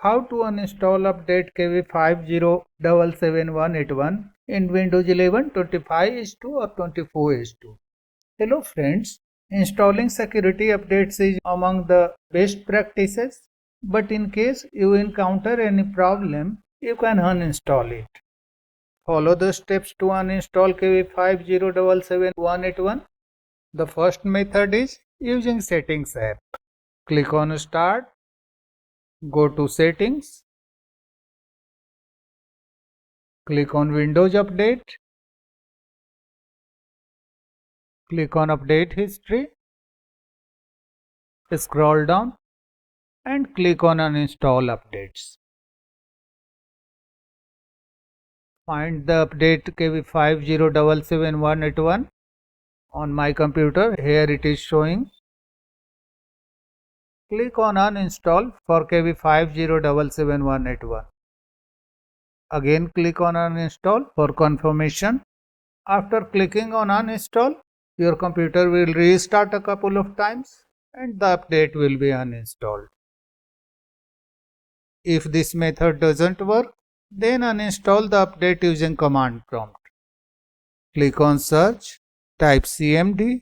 How to uninstall update KB5077181 in Windows 11 25:2 or 24:2. Hello friends, installing security updates is among the best practices, but in case you encounter any problem, you can uninstall it. Follow the steps to uninstall KB5077181. The first method is using Settings app. Click on Start. Go to Settings. Click on Windows Update. Click on Update History. Scroll down and click on Uninstall Updates. Find the update KB5077181 on my computer. Here it is showing. Click on Uninstall for KB5077181. Again click on Uninstall for confirmation. After clicking on Uninstall, your computer will restart a couple of times and the update will be uninstalled. If this method doesn't work, then uninstall the update using command prompt. Click on Search, type CMD,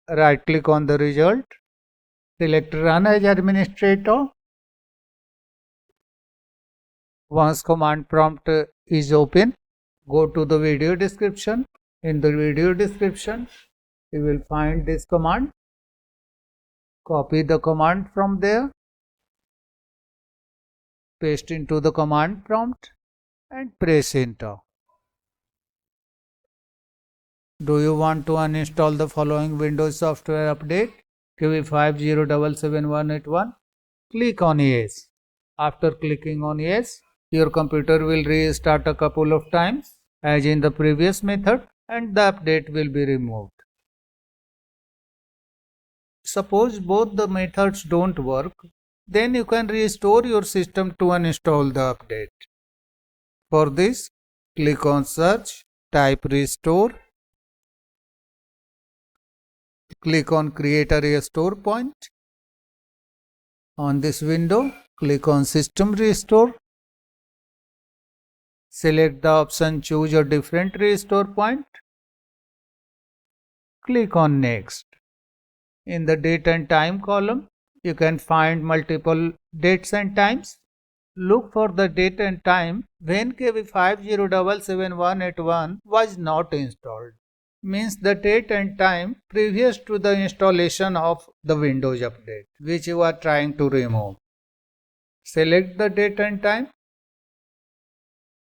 right click on the result, select Run as Administrator. Once command prompt is open, go to the video description. In the video description, you will find this command. Copy the command from there, paste into the command prompt and press enter. Do you want to uninstall the following Windows software update KB5077181? Click on Yes. After clicking on Yes, your computer will restart a couple of times as in the previous method and the update will be removed. Suppose both the methods don't work, then you can restore your system to uninstall the update. For this, click on Search, type Restore. Click on Create a Restore Point. On this window, click on System Restore. Select the option Choose a different restore point. Click on Next. In the date and time column, you can find multiple dates and times. Look for the date and time when KB5077181 was not installed. Means the date and time previous to the installation of the Windows update which you are trying to remove. Select the date and time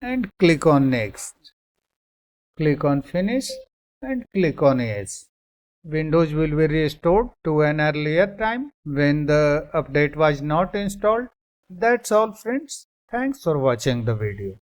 and click on Next. Click on Finish and click on Yes. Windows will be restored to an earlier time when the update was not installed. That's all friends. Thanks for watching the video.